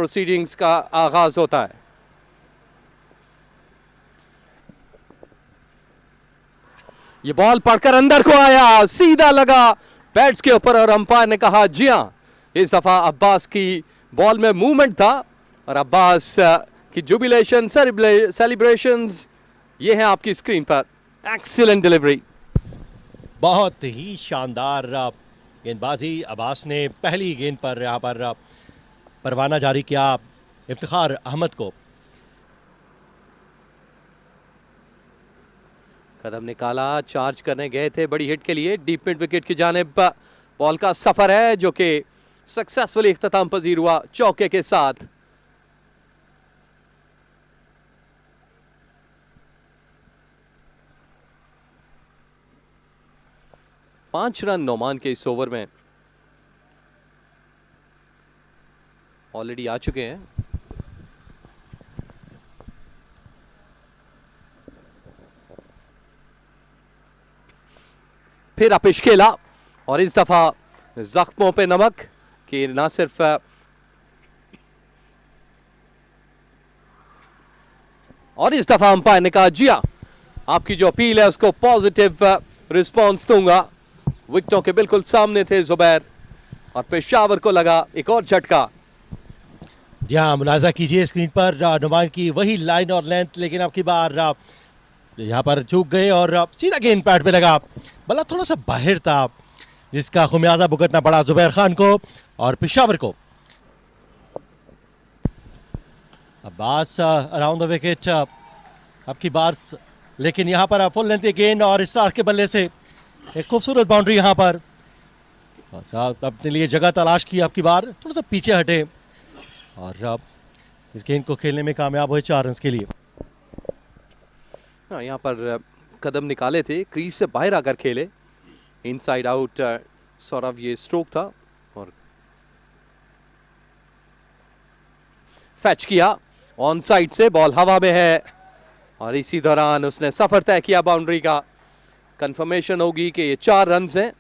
Proceedings का आगाज होता है। ये बॉल पड़कर अंदर को आया, सीधा लगा पैड्स के ऊपर और अंपायर ने कहा जी हां, इस दफा अब्बास की बॉल में मूवमेंट था और अब्बास की जुबिलेशन सेलिब्रेशंस ये है आपकी स्क्रीन पर। एक्सीलेंट डिलीवरी, बहुत ही शानदार गेंदबाजी। अब्बास ने पहली गेंद पर यहाँ पर परवाना जारी किया इफ्तिखार अहमद को। कदम निकाला, चार्ज करने गए थे बड़ी हिट के लिए। डीप मिड विकेट की जानिब बॉल का सफर है जो कि सक्सेसफुली इख्तिताम पजीर हुआ चौके के साथ। पांच रन नोमान के इस ओवर में ऑलरेडी आ चुके हैं। फिर अपिश खेला और इस दफा जख्मों पे नमक कि ना सिर्फ और इस दफा अंपायर ने कहा जी आपकी जो अपील है उसको पॉजिटिव रिस्पांस दूंगा। विकेटों के बिल्कुल सामने थे जुबैर और पेशावर को लगा एक और झटका। जी हाँ, मुलाजा कीजिए स्क्रीन पर नुमान की वही लाइन और लेंथ, लेकिन अब की बार यहाँ पर चूक गए और सीधा गेंद पैड पे लगा। बल्ला थोड़ा सा बाहर था जिसका खुमियाजा भुगतना पड़ा जुबैर खान को और पेशावर को। अब्बास अराउंड द विकेट अब की बार, लेकिन यहाँ पर फुल लेंथ गेंद और स्टार्क के बल्ले से एक खूबसूरत बाउंड्री यहाँ पर। और अपने लिए जगह तलाश की, अब की बार थोड़ा सा पीछे हटे और इस गेंद को खेलने में कामयाब हुए 4 रन के लिए। यहाँ पर कदम निकाले थे, क्रीज से बाहर आकर खेले, इनसाइड आउट सौरभ ये स्ट्रोक था और फैच किया ऑन साइड से। बॉल हवा में है और इसी दौरान उसने सफर तय किया बाउंड्री का। कंफर्मेशन होगी कि ये 4 रन हैं।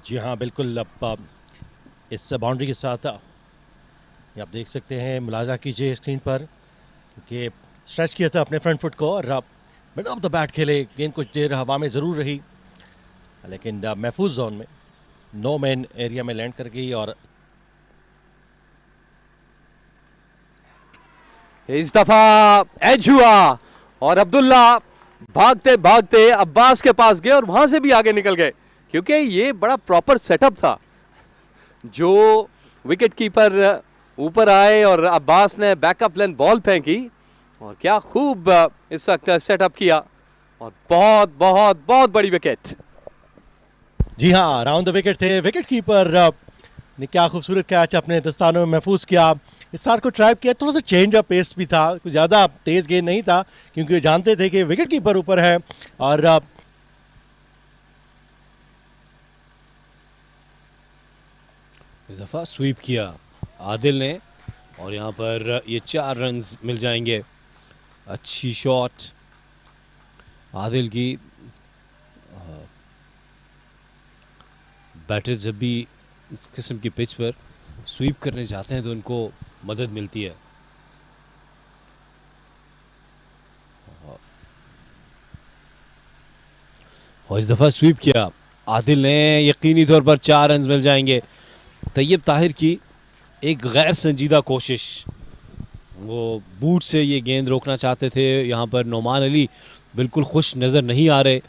जी हाँ बिल्कुल, अब इस बाउंड्री के साथ आप देख सकते हैं, मुलाजा कीजिए स्क्रीन पर, क्योंकि स्ट्रेच किया था अपने फ्रंट फुट को और मिड ऑफ द बैट खेले। गेंद कुछ देर हवा में ज़रूर रही लेकिन महफूज जोन में नो मैन एरिया में लैंड कर गई। और इस दफा एज हुआ और अब्दुल्ला भागते भागते अब्बास के पास गए और वहां से भी आगे निकल गए, क्योंकि ये बड़ा प्रॉपर सेटअप था। जो विकेट कीपर ऊपर आए और अब्बास ने बैकअप लेन बॉल फेंकी और क्या खूब इस वक्त सेटअप किया और बहुत बहुत बहुत बड़ी विकेट। जी हाँ, राउंड द विकेट थे। विकेट कीपर ने क्या खूबसूरत कैच अपने दस्तानों में महफूज किया। स्टार को ट्राइप किया, थोड़ा सा चेंज ऑफ पेस भी था, कुछ ज़्यादा तेज़ गेंद नहीं था क्योंकि जानते थे कि विकेट कीपर ऊपर है। और इस दफ़ा स्वीप किया आदिल ने और यहाँ पर ये 4 रन्स मिल जाएंगे। अच्छी शॉट आदिल की। बैटर्स जब भी इस किस्म की पिच पर स्वीप करने जाते हैं तो उनको मदद मिलती है। और इस दफ़ा स्वीप किया आदिल ने, यकीनी तौर पर 4 रन्स मिल जाएंगे। तैयब ताहिर की एक गैर संजीदा कोशिश, वो बूट से ये गेंद रोकना चाहते थे। यहाँ पर नोमान अली बिल्कुल खुश नज़र नहीं आ रहे।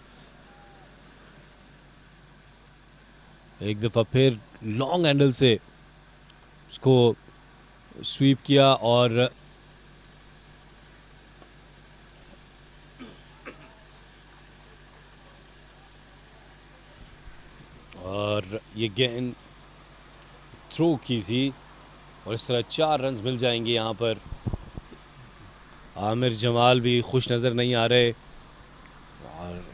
एक दफ़ा फिर लॉन्ग हैंडल से उसको स्वीप किया और ये गेंद थ्रो की थी और इस तरह 4 रन्स मिल जाएंगे। यहाँ पर आमिर जमाल भी खुश नज़र नहीं आ रहे और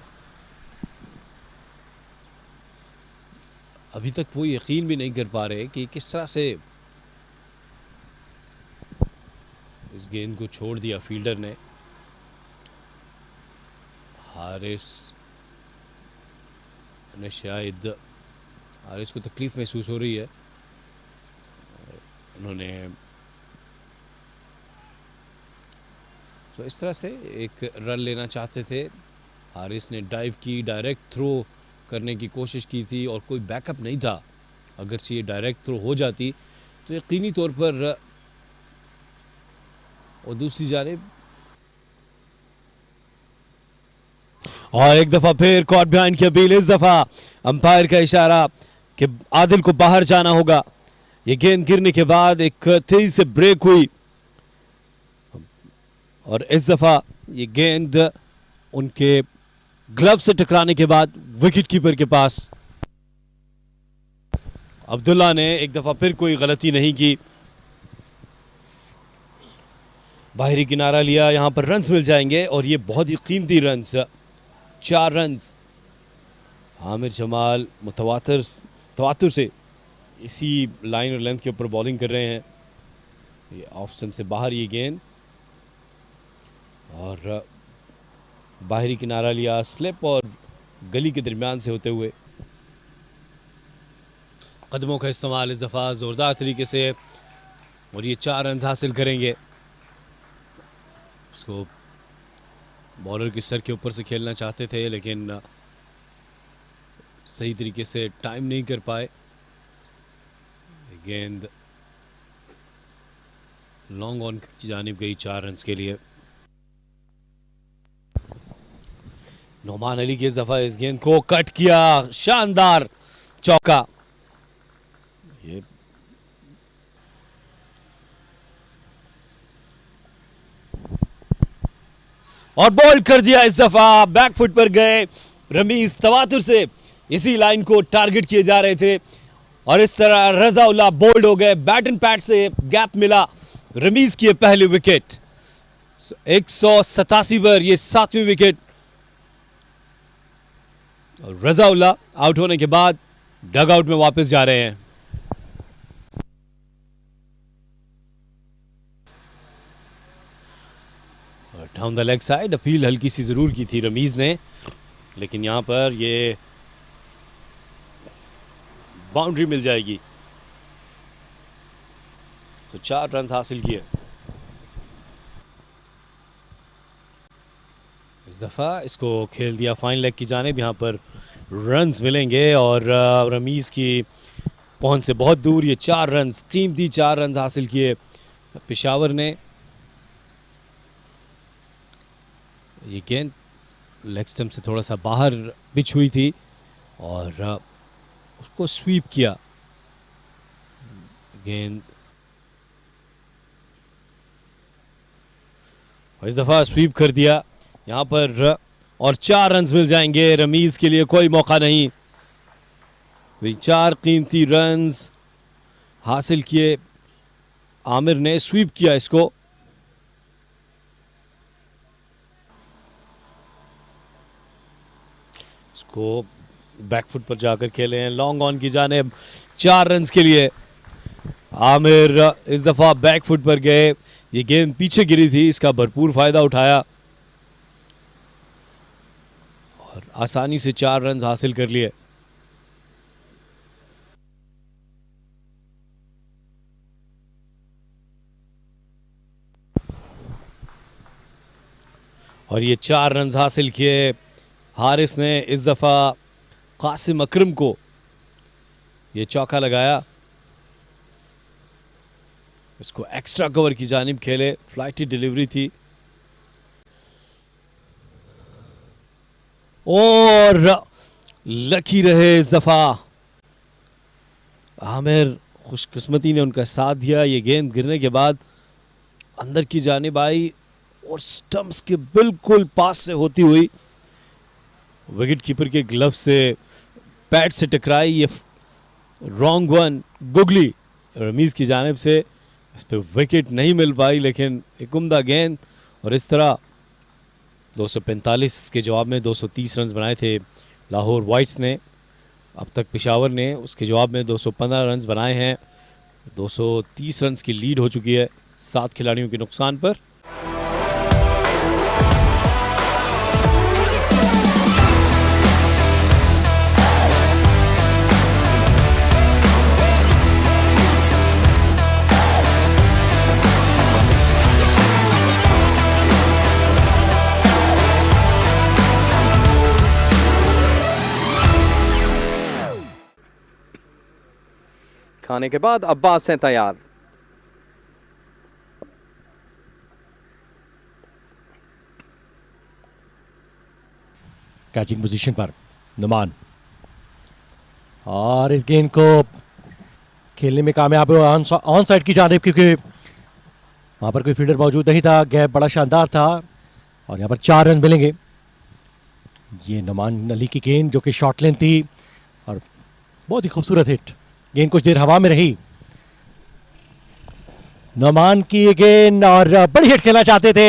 अभी तक वो यकीन भी नहीं कर पा रहे कि किस तरह से इस गेंद को छोड़ दिया फील्डर ने। हारिस उन्हें शायद हारिस को तकलीफ महसूस हो रही है। उन्होंने तो इस तरह से एक रन लेना चाहते थे। हारिस ने डाइव की, डायरेक्ट थ्रो करने की कोशिश की थी और कोई बैकअप नहीं था। अगर ये डायरेक्ट थ्रो हो जाती तो यकीनी तौर पर और दूसरी जानिब और एक दफा फिर कॉट बिहाइंड की अपील। इस दफा अंपायर का इशारा कि आदिल को बाहर जाना होगा। ये गेंद गिरने के बाद एक तेजी से ब्रेक हुई और इस दफा ये गेंद उनके ग्लव से टकराने के बाद विकेट कीपर के पास। अब्दुल्ला ने एक दफा फिर कोई गलती नहीं की, बाहरी किनारा लिया। यहां पर रन्स मिल जाएंगे और ये बहुत ही कीमती रन्स, 4 रन्स। आमिर जमाल तवातुर से इसी लाइन और लेंथ के ऊपर बॉलिंग कर रहे हैं। ये ऑफ स्टंप से बाहर ये गेंद और बाहरी किनारा लिया, स्लिप और गली के दरमियान से होते हुए। कदमों का इस्तेमाल इस दफ़ा ज़ोरदार तरीके से और ये 4 रन हासिल करेंगे। इसको बॉलर के सर के ऊपर से खेलना चाहते थे लेकिन सही तरीके से टाइम नहीं कर पाए। गेंद लॉन्ग ऑन की जानिब गई 4 रन के लिए। नोमान अली की इस दफा इस गेंद को कट किया, शानदार चौका। ये और बॉल कर दिया इस दफा, बैकफुट पर गए रमीज। तवातुर से इसी लाइन को टारगेट किए जा रहे थे और इस तरह रजाउल्लाह बोल्ड हो गए। बैट एंड पैड से गैप मिला, रमीज की पहली विकेट। 187 पर ये 7वीं विकेट। और रजाउल्लाह आउट होने के बाद डगआउट में वापस जा रहे हैं। Down the leg side appeal हल्की सी जरूर की थी रमीज ने, लेकिन यहां पर ये बाउंड्री मिल जाएगी। तो 4 रन हासिल किए। इस दफा इसको खेल दिया फाइन लेग की जानिब। यहां पर रन्स मिलेंगे और रमीज की पहुंच से बहुत दूर ये 4 रन, कीमती 4 रन हासिल किए पेशावर ने। ये गेंद लेग स्टंप से थोड़ा सा बाहर पिच हुई थी और उसको स्वीप किया। गेंद इस दफा स्वीप कर दिया यहां पर और 4 रन मिल जाएंगे। रमीज के लिए कोई मौका नहीं। तो 4 कीमती रन हासिल किए। आमिर ने स्वीप किया इसको। इसको बैकफुट पर जाकर खेले हैं लॉन्ग ऑन की जानिब 4 रन के लिए। आमिर इस दफा बैकफुट पर गए। ये गेंद पीछे गिरी थी, इसका भरपूर फायदा उठाया और आसानी से 4 रन हासिल कर लिए। और ये 4 रन हासिल किए। हारिस ने इस दफा कासिम अकरम को ये चौका लगाया। इसको एक्स्ट्रा कवर की जानिब खेले, फ्लाइटी डिलीवरी थी और लकी रहे इस दफा। आमिर खुशकिस्मती ने उनका साथ दिया। ये गेंद गिरने के बाद अंदर की जानिब आई और स्टंप्स के बिल्कुल पास से होती हुई विकेट कीपर के ग्लव से पैड से टकराई। ये रॉन्ग वन गुगली रमीज की जानिब से, इस पर विकेट नहीं मिल पाई लेकिन एक उम्दा गेंद। और इस तरह 245 के जवाब में 230 रन बनाए थे लाहौर वाइट्स ने। अब तक पेशावर ने उसके जवाब में 215 रन बनाए हैं। 230 रन की लीड हो चुकी है 7 खिलाड़ियों के नुकसान पर। आने के बाद अब्बास हैं तैयार। कैचिंग पोजीशन पर नुमान, और इस गेंद को खेलने में कामयाब हुआ ऑन साइड की जानिब, क्योंकि वहां पर कोई फील्डर मौजूद नहीं था। गैप बड़ा शानदार था और यहाँ पर 4 रन मिलेंगे। ये नुमान अली की गेंद जो कि शॉर्ट लेंथ थी और बहुत ही खूबसूरत हिट। गेंद कुछ देर हवा में रही। नुमान की ये गेंद और बड़ी हिट खेलना चाहते थे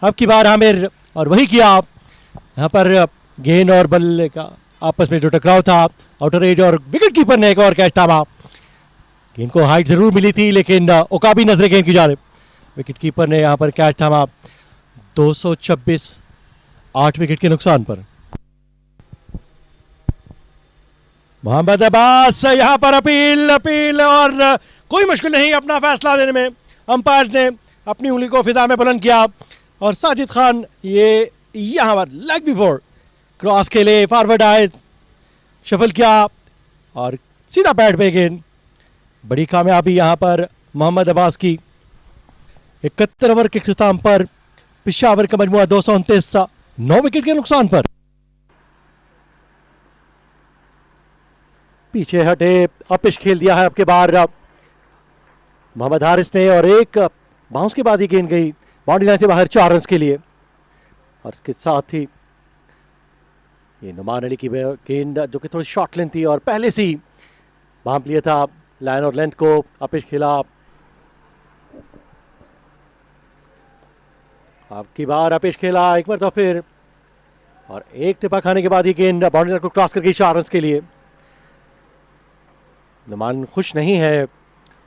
अब की बार आमिर, और वही किया। यहाँ पर गेंद और बल्ले का आपस में जो टकराव था, आउटर एज, और विकेट कीपर ने एक और कैच थामा। गेंद को हाइट जरूर मिली थी लेकिन ओकाबी नजरे गेंद की जानिब। विकेट कीपर ने यहाँ पर कैच थामा 226 8 विकेट के नुकसान पर। मोहम्मद अब्बास यहाँ पर अपील और कोई मुश्किल नहीं अपना फैसला देने में। अंपायर ने अपनी उंगली को फिजा में बुलंद किया और साजिद खान ये यहाँ पर लेग बिफोर क्रॉस के लिए फॉरवर्ड आए, शफल किया और सीधा बैट पे गेंद। बड़ी कामयाबी यहाँ पर मोहम्मद अब्बास की। 71 ओवर के इख्तिताम पर पेशावर का मजमुआ 229 9 विकेट के नुकसान पर। पीछे हटे अपिश खेल दिया है अब के बार मोहम्मद हारिस ने, और एक बाउंस के बाद ही गेंद गई बाउंड्री लाइन से बाहर 4 रन के लिए। और इसके साथ ही ये नुमान अली की गेंद जो कि थोड़ी शॉर्ट लेंथ थी और पहले से ही भांप लिया था लाइन और लेंथ को। अपिश खेला अब की बार, अपिश खेला एक बार तो फिर, और एक टिपा खाने के बाद ही गेंद बाउंड्री लाइन को क्रॉस कर गई 4 रन के लिए। नुमान खुश नहीं है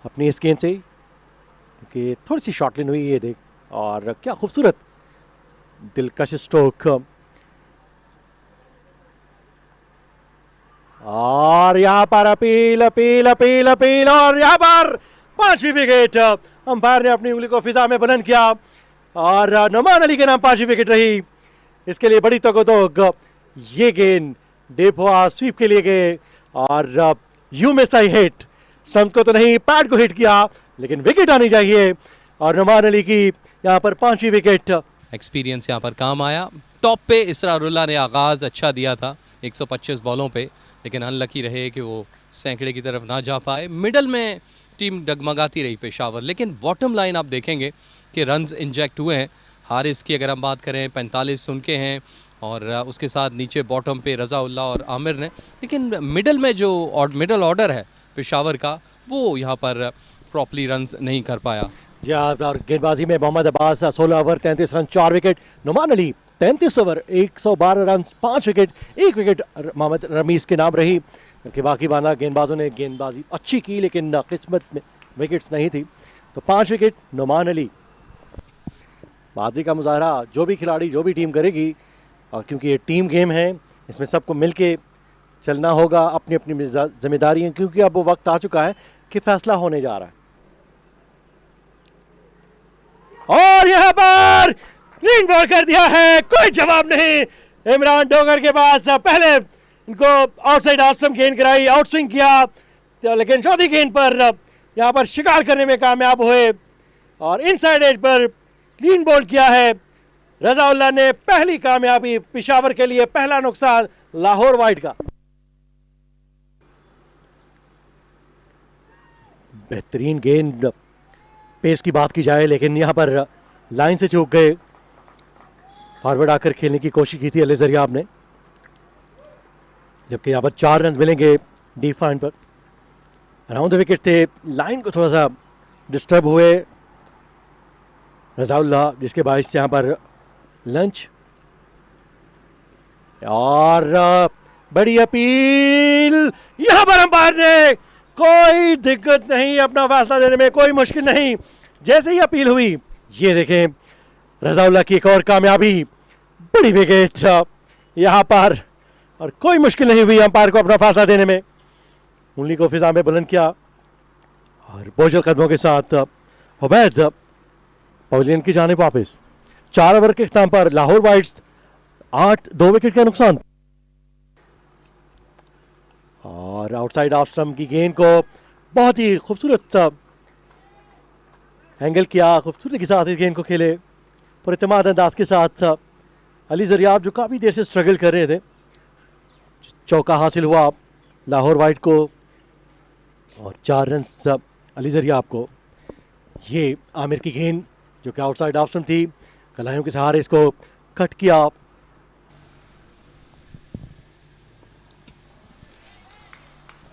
अपनी इस गेंद से क्योंकि थोड़ी सी शॉर्ट लेन हुई, ये देख, और क्या खूबसूरत दिलकश स्ट्रोक। और यहाँ पर अपील और यहाँ पर 5वीं विकेट। अंपायर ने अपनी उंगली को फिजा में बुलंद किया और नुमान अली के नाम 5वीं विकेट रही। इसके लिए बड़ी तगोतोग। ये गेंद डेप हुआ, स्वीप के लिए गए और यू में सही हिट, स्टंप को तो नहीं पैड को हिट किया लेकिन विकेट आनी चाहिए। और नुमान अली की यहाँ पर 5वीं विकेट। एक्सपीरियंस यहाँ पर काम आया। टॉप पे इसरारुल्लाह ने आगाज़ अच्छा दिया था 125 बॉलों पे, लेकिन अनलकी रहे कि वो सैकड़े की तरफ ना जा पाए। मिडल में टीम डगमगाती रही पेशावर, लेकिन बॉटम लाइन आप देखेंगे कि रन्स इंजेक्ट हुए हैं। हारिस की अगर हम बात करें 45 उनके हैं, और उसके साथ नीचे बॉटम पे रज़ाउल्लाह और आमिर ने, लेकिन मिडल में जो मिडल ऑर्डर है पेशावर का वो यहाँ पर प्रॉपरली रन्स नहीं कर पाया। जी हाँ, और गेंदबाजी में Mohammad Abbas 16 over 33 run 4 wicket. Nauman Ali 33 over 112 run 5 wicket, 1 wicket Mohammad Ramiz के नाम रही। जबकि बाकी बाना गेंदबाजों ने गेंदबाजी अच्छी की लेकिन किस्मत में विकेट्स नहीं थी, तो 5 विकेट नुमान अली। बहादुरी का मुजाहरा जो भी खिलाड़ी जो भी टीम करेगी, और क्योंकि ये टीम गेम है इसमें सबको मिल के चलना होगा, अपनी अपनी जिम्मेदारी है, क्योंकि अब वो वक्त आ चुका है कि फैसला होने जा रहा है। और यहाँ पर क्लीन बॉल कर दिया है, कोई जवाब नहीं इमरान डोगर के पास। पहले इनको आउटसाइड ऑफ स्टंप गेंद कराई, आउट स्विंग किया, तो लेकिन चौथी गेंद पर यहाँ पर शिकार करने में कामयाब हुए और इनसाइड एज पर क्लीन बॉल किया है। रज़ाउल्लाह ने पहली कामयाबी पेशावर के लिए, पहला नुकसान लाहौर वाइड का। बेहतरीन गेंद, पेस की बात की जाए लेकिन यहाँ पर लाइन से चूक गए। फॉरवर्ड आकर खेलने की कोशिश की थी अली जरियाब ने, जबकि यहाँ पर 4 रन मिलेंगे डी फाइन पर। अराउंड द विकेट थे, लाइन को थोड़ा सा डिस्टर्ब हुए रज़ाउल्लाह, जिसके बायस यहाँ पर लंच। और बड़ी अपील यहाँ पर अंपायर ने, कोई दिक्कत नहीं अपना फैसला देने में, कोई मुश्किल नहीं। जैसे ही अपील हुई, ये देखें रज़ाउल्लाह की एक और कामयाबी, बड़ी विकेट यहाँ पर, और कोई मुश्किल नहीं हुई अंपायर को अपना फैसला देने में। उंगली को फिजा में बुलंद किया और बोझल कदमों के साथ उबैद पवेलियन की जानिब वापस। 4 ओवर के इख्तिताम पर लाहौर वाइट्स 2 विकेट का नुकसान। और आउटसाइड ऑफ स्टंप की गेंद को बहुत ही खूबसूरत एंगल किया, खूबसूरती के साथ इस गेंद को खेले, पुरइत्मीनान अंदाज के साथ अली ज़रियाब जो काफ़ी देर से स्ट्रगल कर रहे थे, चौका हासिल हुआ लाहौर वाइट को और 4 रन अली ज़रियाब को। ये आमिर की गेंद जो कि आउटसाइड ऑफ स्टंप थी, कलाइयों के सहारे इसको कट किया।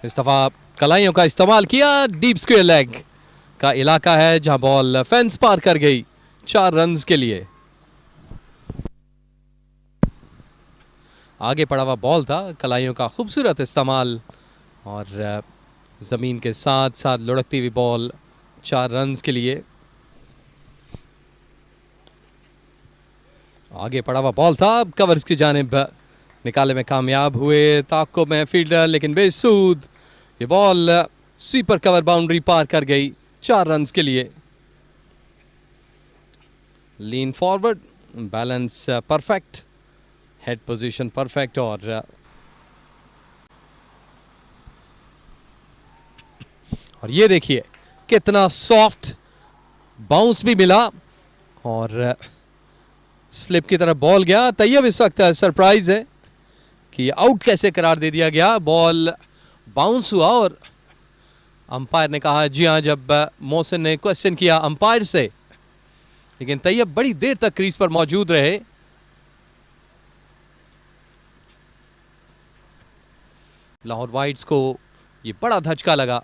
इस दफा कलाइयों का इस्तेमाल किया, डीप स्क्वायर लेग का इलाका है जहां बॉल फेंस पार कर गई 4 रन्स के लिए। आगे पड़ा हुआ बॉल था, कलाइयों का खूबसूरत इस्तेमाल और जमीन के साथ साथ लुढ़कती हुई बॉल 4 रन्स के लिए। आगे पड़ा हुआ बॉल था, कवर्स की जानिब निकाले में कामयाब हुए ताक़ुब में फील्डर, लेकिन बेसूद ये बॉल स्वीपर कवर बाउंड्री पार कर गई 4 रन्स के लिए। Lean forward, balance perfect, head position perfect और ये देखिए कितना सॉफ्ट बाउंस भी मिला और स्लिप की तरफ बॉल गया। तैयब इस वक्त सरप्राइज है कि आउट कैसे करार दे दिया गया। बॉल बाउंस हुआ और अंपायर ने कहा जी हाँ, जब मोहसिन ने क्वेश्चन किया अंपायर से, लेकिन तैयब बड़ी देर तक क्रीज पर मौजूद रहे। लाहौर वाइट्स को ये बड़ा धचका लगा।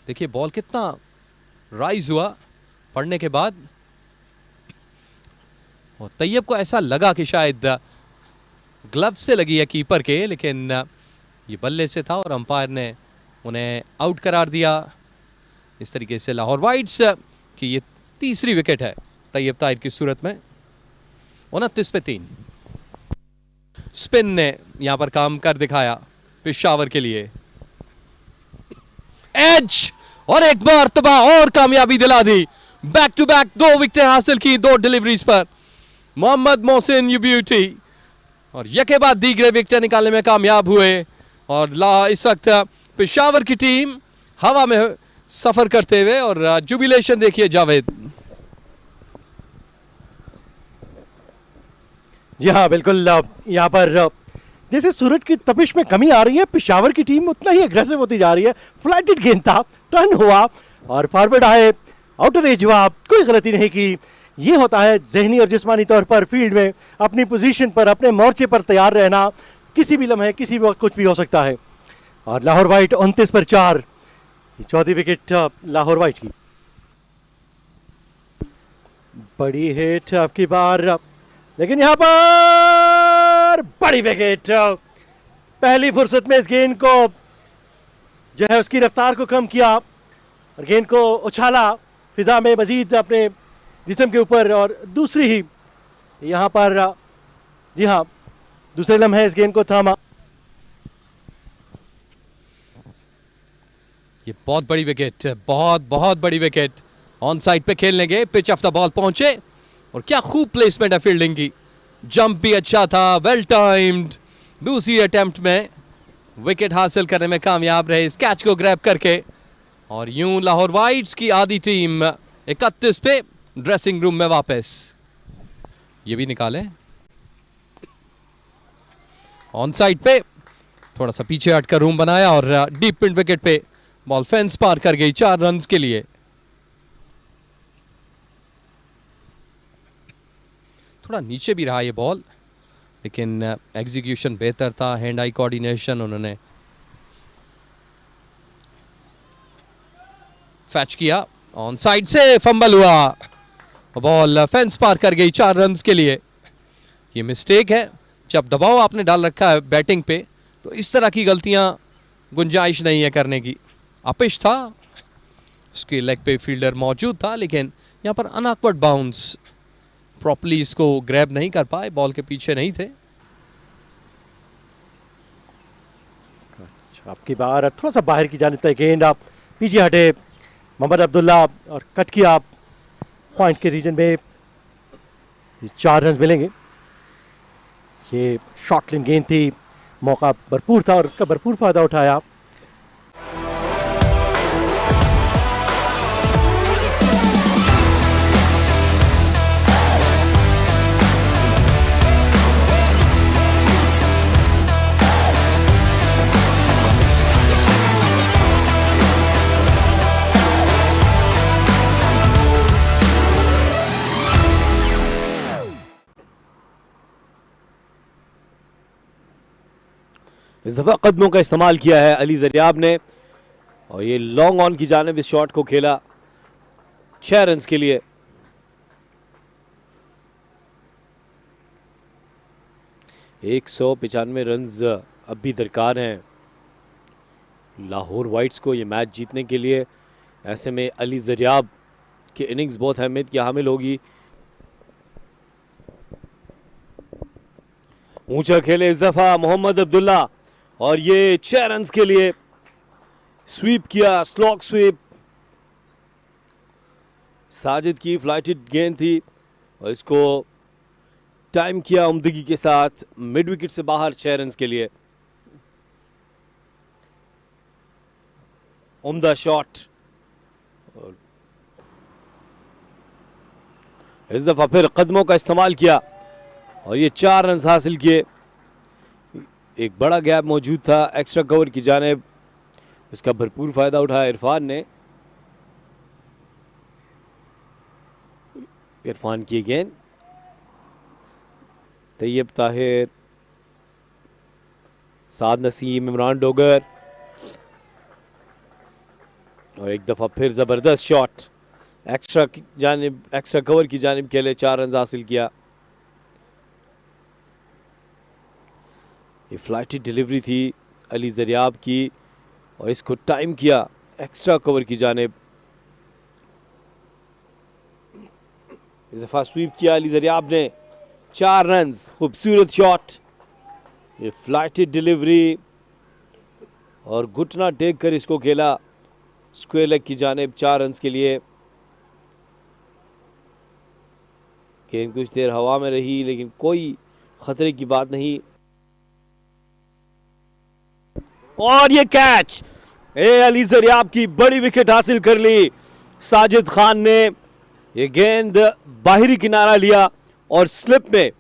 देखिए बॉल कितना राइज हुआ पड़ने के बाद और तैयब को ऐसा लगा कि शायद ग्लव से लगी है कीपर के, लेकिन ये बल्ले से था और अंपायर ने उन्हें आउट करार दिया। इस तरीके से लाहौर वाइट्स की ये तीसरी विकेट है तैयब ताहिर की सूरत में। 29 पे 3। स्पिन ने यहां पर काम कर दिखाया पेशावर के लिए। एज और एक मरतबा और कामयाबी दिला दी। बैक टू बैक 2 विकेटें हासिल की 2 डिलीवरीज पर मोहम्मद मोहसिन यू ब्यूटी, और यके बाद दीगरे विकेटें निकालने में कामयाब हुए। और इस वक्त पेशावर की टीम हवा में सफर करते हुए और जुबिलेशन देखिए जावेद। जी हाँ बिल्कुल, यहाँ पर जैसे सूरज की तपिश में कमी आ रही है, पेशावर की टीम उतना ही एग्रेसिव होती जा रही है। फ्लैटेड गेंद था, टर्न हुआ और फॉरवर्ड आए, आउटर एज हुआ, कोई गलती नहीं की। ये होता है जहनी और जिस्मानी तौर पर फील्ड में अपनी पोजीशन पर, अपने मोर्चे पर तैयार रहना। किसी भी लम्हे किसी भी वक्त कुछ भी हो सकता है। और लाहौर वाइट 29 पर 4, 14वीं विकेट लाहौर वाइट की। बड़ी हिट आपकी बार, लेकिन यहाँ पर बड़ी विकेट। पहली फुर्सत में इस गेंद को जो है उसकी रफ्तार को कम किया और गेंद को उछाला फिजा में मजीद अपने जिस्म के ऊपर, और दूसरी ही यहाँ पर जी हाँ दूसरे लम्हे इस गेंद को थामा। ये बहुत बड़ी विकेट, बहुत बड़ी विकेट। ऑन साइड पे खेलने गए, पिच ऑफ द बॉल पहुंचे और क्या खूब प्लेसमेंट है फील्डिंग की। जंप भी अच्छा था, वेल टाइम्ड। दूसरी अटेम्प्ट में विकेट हासिल करने में कामयाब रहे इस कैच को ग्रैब करके। और यूं लाहौर वाइट्स की आधी टीम 31 पे ड्रेसिंग रूम में वापस। ये भी निकाले ऑन साइड पे, थोड़ा सा पीछे हटकर रूम बनाया और डीप मिड विकेट पे बॉल फेंस पार कर गई 4 रन्स के लिए। थोड़ा नीचे भी रहा ये बॉल, लेकिन एग्जीक्यूशन बेहतर था, हैंड आई कोऑर्डिनेशन उन्होंने फैच किया। ऑन साइड से फंबल हुआ, बॉल फेंस पार कर गई 4 रन्स के लिए। ये मिस्टेक है, जब दबाव आपने डाल रखा है बैटिंग पे तो इस तरह की गलतियां गुंजाइश नहीं है करने की। अपिश था, उसके लेग पे फील्डर मौजूद था, लेकिन यहाँ पर अनऑकवर्ड बाउंस, प्रॉपर्ली इसको ग्रैब नहीं कर पाए, बॉल के पीछे नहीं थे। आपकी बार थोड़ा सा बाहर की जानिब तक गेंद, आप पीछे हटे मोहम्मद अब्दुल्ला और कट किया पॉइंट के रीजन में। 4 रन मिलेंगे। ये शॉर्ट लेन गेंद थी, मौका भरपूर था और उसका भरपूर फायदा उठाया। इस दफा कदमों का इस्तेमाल किया है अली जरियाब ने और ये लॉन्ग ऑन की जानिब इस शॉट को खेला 6 रन के लिए। एक 195 रन अब भी दरकार हैं लाहौर वाइट्स को ये मैच जीतने के लिए। ऐसे में अली जरियाब की इनिंग्स बहुत अहमियत की हामिल होगी। ऊंचा खेले इस दफा मोहम्मद अब्दुल्ला और ये 6 रन के लिए स्वीप किया, स्लॉग स्वीप। साजिद की फ्लाइटेड गेंद थी और इसको टाइम किया उम्दगी के साथ मिड विकेट से बाहर 6 रन के लिए। उम्दा शॉट। इस दफा फिर कदमों का इस्तेमाल किया और ये 4 रन हासिल किए। एक बड़ा गैप मौजूद था एक्स्ट्रा कवर की जानिब, इसका भरपूर फायदा उठाया इरफान ने। इरफान की गेंद, तैयब ताहिर, साद नसीम, इमरान डोगर और एक दफा फिर जबरदस्त शॉट एक्स्ट्रा कवर की जानिब के लिए 4 रन हासिल किया। ये फ्लाइटेड डिलीवरी थी अली जरियाब की और इसको टाइम किया एक्स्ट्रा कवर की जानिब। इस दफा स्वीप किया अली जरियाब ने, 4 रन, खूबसूरत शॉट। ये फ्लाइटेड डिलीवरी और घुटना टेक कर इसको खेला स्क्वायर लेग की जानिब 4 रन के लिए। गेंद कुछ देर हवा में रही लेकिन कोई खतरे की बात नहीं। और ये कैच, अली जरियाब की बड़ी विकेट हासिल कर ली साजिद खान ने। ये गेंद बाहरी किनारा लिया और स्लिप में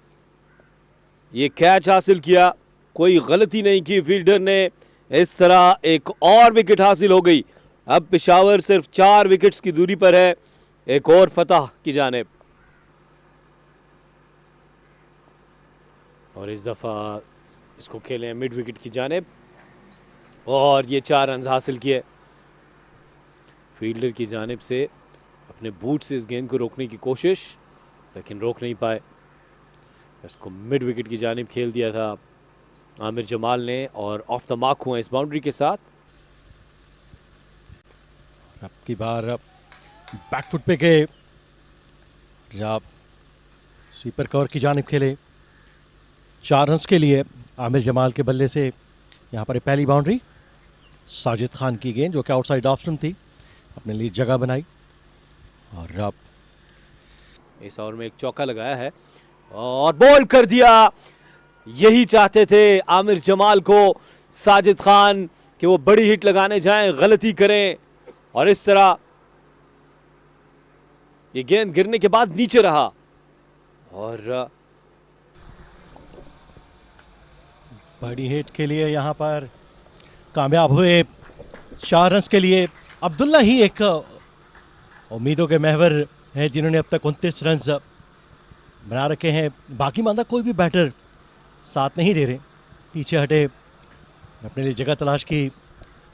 ये कैच हासिल किया। कोई गलती नहीं की फील्डर ने। इस तरह एक और विकेट हासिल हो गई। अब पेशावर सिर्फ 4 विकेट्स की दूरी पर है एक और फतह की जानिब। और इस दफा इसको खेले मिड विकेट की जानिब और ये 4 रन हासिल किए। फील्डर की जानिब से अपने बूट से इस गेंद को रोकने की कोशिश, लेकिन रोक नहीं पाए। इसको मिड विकेट की जानिब खेल दिया था आमिर जमाल ने और ऑफ द मार्क हुआ इस बाउंड्री के साथ। अब की बार बैकफुट पे गए, स्वीपर कवर की जानिब खेले 4 रन के लिए। आमिर जमाल के बल्ले से यहाँ पर पहली बाउंड्री। साजिद खान की गेंद जो कि आउटसाइड ऑफ स्टंप थी, अपने लिए जगह बनाई और अब इस ओवर में एक चौका लगाया है और बॉल कर दिया। यही चाहते थे आमिर जमाल को साजिद खान कि वो बड़ी हिट लगाने जाएं, गलती करें और इस तरह ये गेंद गिरने के बाद नीचे रहा और बड़ी हिट के लिए यहाँ पर कामयाब हुए 4 रन के लिए। अब्दुल्ला ही एक उम्मीदों के महवर हैं जिन्होंने अब तक 29 रन बना रखे हैं। बाकी मांदा कोई भी बैटर साथ नहीं दे रहे, पीछे हटे, अपने लिए जगह तलाश की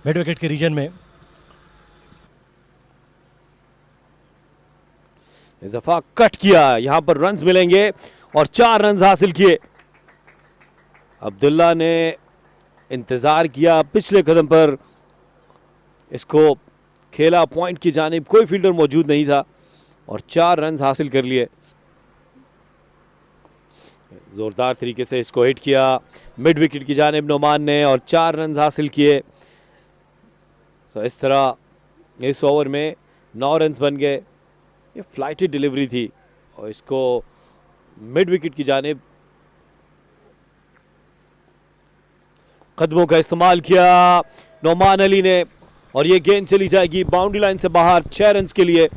मिड विकेट के रीजन में। इस दफा कट किया, यहां पर रन्स मिलेंगे और 4 रन हासिल किए। अब्दुल्ला ने इंतजार किया पिछले कदम पर, इसको खेला पॉइंट की जानिब, कोई फील्डर मौजूद नहीं था और 4 रन हासिल कर लिए। जोरदार तरीके से इसको हिट किया मिड विकेट की जानिब नोमान ने और 4 रन हासिल किए। तो इस तरह इस ओवर में 9 रन बन गए। ये फ्लाइटेड डिलीवरी थी और इसको मिड विकेट की जानिब कदमों का इस्तेमाल किया नोमान अली ने और ये गेंद चली जाएगी बाउंड्री लाइन से बाहर 6 रन के लिए।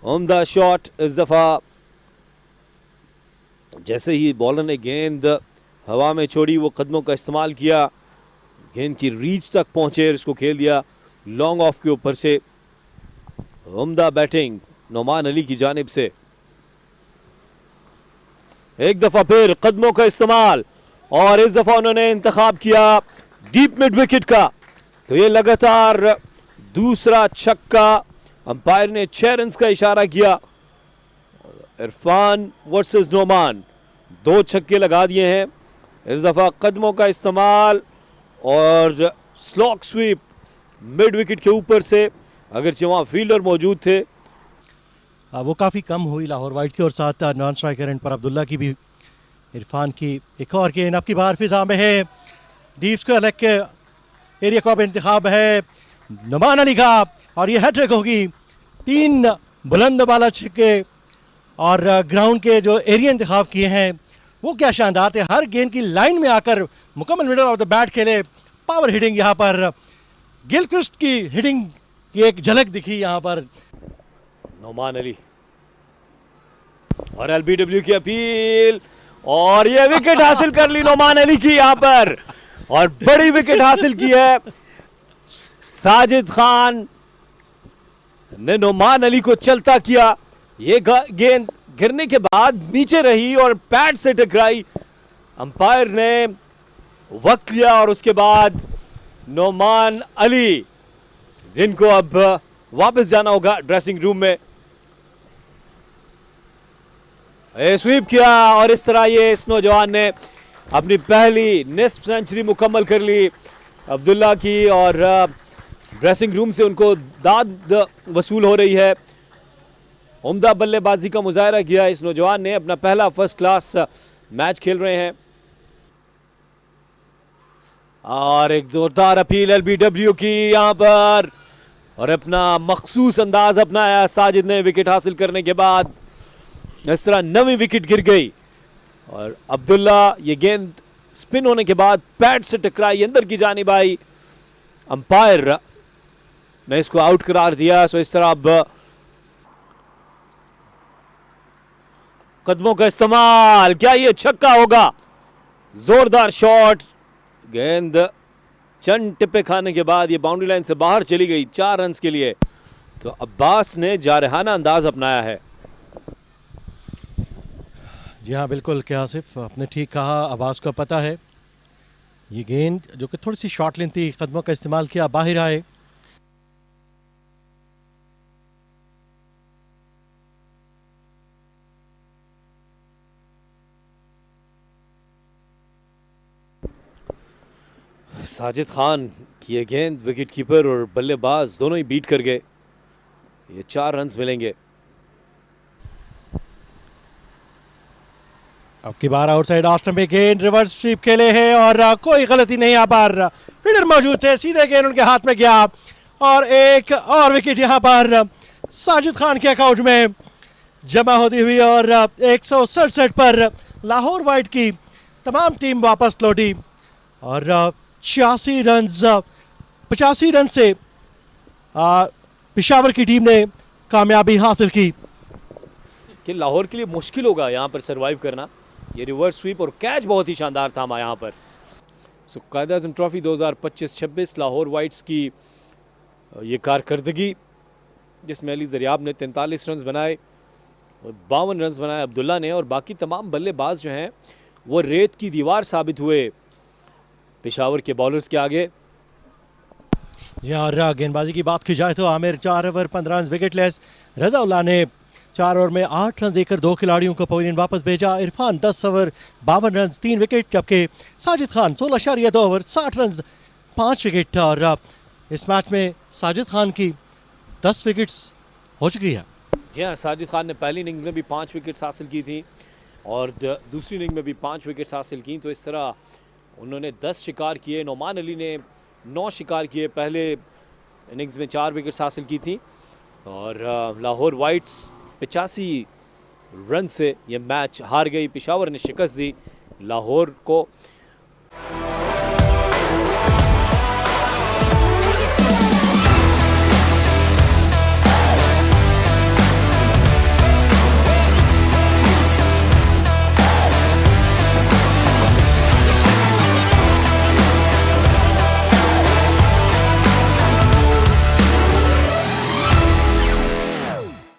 उम्दा शॉट। इस दफा जैसे ही बॉलर ने गेंद हवा में छोड़ी वो कदमों का इस्तेमाल किया, गेंद की रीच तक पहुंचे और इसको खेल दिया लॉन्ग ऑफ के ऊपर से। उम्दा बैटिंग नोमान अली की जानिब से। एक दफा फिर कदमों का इस्तेमाल और इस दफा उन्होंने इंतखाब किया डीप मिड विकेट का। तो ये लगातार दूसरा छक्का, अंपायर ने 6 रन का इशारा किया। इरफान वर्सेस नोमान, 2 छक्के लगा दिए हैं। इस दफा कदमों का इस्तेमाल और स्लॉक स्वीप मिड विकेट के ऊपर से, अगरचे वहां फील्डर मौजूद थे। वो काफ़ी कम हुई लाहौर वाइट की, और साथ नॉन स्ट्राइकर एंड पर अब्दुल्ला की भी। इरफान की एक और गेंद अब की बार फिजा में है, डीप स्क्वायर लेग के एरिया का इंतखाब है नुमान अली का, और ये हैट्रिक होगी। 3 बुलंद वाला छक्के और ग्राउंड के जो एरिया इंतखाब किए हैं वो क्या शानदार थे। हर गेंद की लाइन में आकर मुकम्मल मिडल ऑफ द बैट खेले, पावर हिटिंग। यहाँ पर गिलक्रिस्ट की हिटिंग की एक झलक दिखी यहाँ पर। नोमान अली और एलबीडब्ल्यू की अपील, और ये विकेट हासिल कर ली नोमान अली की यहाँ पर, और बड़ी विकेट हासिल की है। साजिद खान ने नोमान अली को चलता किया। ये गेंद गिरने के बाद नीचे रही और पैड से टकराई। अंपायर ने वक्त लिया और उसके बाद नोमान अली, जिनको अब वापस जाना होगा ड्रेसिंग रूम में, स्वीप किया। और इस तरह ये इस नौजवान ने अपनी पहली निस्फ सेंचुरी मुकम्मल कर ली अब्दुल्ला की, और ड्रेसिंग रूम से उनको दाद वसूल हो रही है। उम्दा बल्लेबाजी का मुजाहरा किया इस नौजवान ने, अपना पहला फर्स्ट क्लास मैच खेल रहे हैं। और एक जोरदार अपील एलबीडब्ल्यू की यहाँ पर, और अपना मखसूस अंदाज अपनाया साजिद ने विकेट हासिल करने के बाद। इस तरह 9वीं विकेट गिर गई, और अब्दुल्ला ये गेंद स्पिन होने के बाद पैड से टकराई, अंदर की जानिब आई। अंपायर ने इसको आउट करार दिया। सो इस तरह अब कदमों का इस्तेमाल, क्या ये छक्का होगा? जोरदार शॉट, गेंद चंद टिप्पे खाने के बाद ये बाउंड्री लाइन से बाहर चली गई 4 रन के लिए। तो अब्बास ने जारहाना अंदाज अपनाया है। जी हाँ बिल्कुल, क्या आसिफ आपने ठीक कहा। अब्बास को पता है ये गेंद जो कि थोड़ी सी शॉर्ट लेंथ थी, कदमों का इस्तेमाल किया, बाहर आए। साजिद खान की ये गेंद विकेट कीपर और बल्लेबाज दोनों ही बीट कर गए। ये 4 रन मिलेंगे। अब की बार आउटसाइड ऑफ स्टंप पे गेंद रिवर्स स्वीप खेले हैं, और कोई गलती नहीं। यहाँ पर फील्डर मौजूद थे, सीधे गेंद उनके हाथ में गया, और एक और विकेट यहाँ पर साजिद खान के अकाउंट में जमा होती हुई। और 167 पर लाहौर वाइट की तमाम टीम वापस लौटी, और 86 रन 85 रन से पेशावर की टीम ने कामयाबी हासिल की। कि लाहौर के लिए मुश्किल होगा यहाँ पर सरवाइव करना। ये रिवर्स स्वीप और कैच बहुत ही शानदार था यहाँ पर। सो कायद-ए-आज़म ट्रॉफी 2025-26 लाहौर वाइट्स की ये कारकर्दगी, जिसमें अली ज़रियाब ने 43 रन बनाए और 52 रन बनाए अब्दुल्ला ने, और बाकी तमाम बल्लेबाज जो हैं वो रेत की दीवार साबित हुए पेशावर के बॉलर्स के आगे। यार गेंदबाजी की बात की जाए तो Aamir 4 over 15 run wicketless, Raza Ullah ने 4 ओवर में 8 रन देकर 2 खिलाड़ियों को पवेलियन वापस भेजा। इरफान 10 ओवर 52 रन 3 विकेट, जबकि Sajid Khan 16.2 over 60 run 5 wicket. और इस मैच में साजिद खान की 10 विकेट्स हो चुकी है। जी हाँ, साजिद खान ने पहली इनिंग्स में भी 5 विकेट्स हासिल की थी और दूसरी इनिंग में भी 5 विकेट्स हासिल की। तो इस तरह उन्होंने 10 शिकार किए। नोमान अली ने 9 शिकार किए, पहले इनिंग्स में 4 विकेट्स हासिल की थी। और लाहौर वाइट्स 85 रन से ये मैच हार गई। पेशावर ने शिकस्त दी लाहौर को।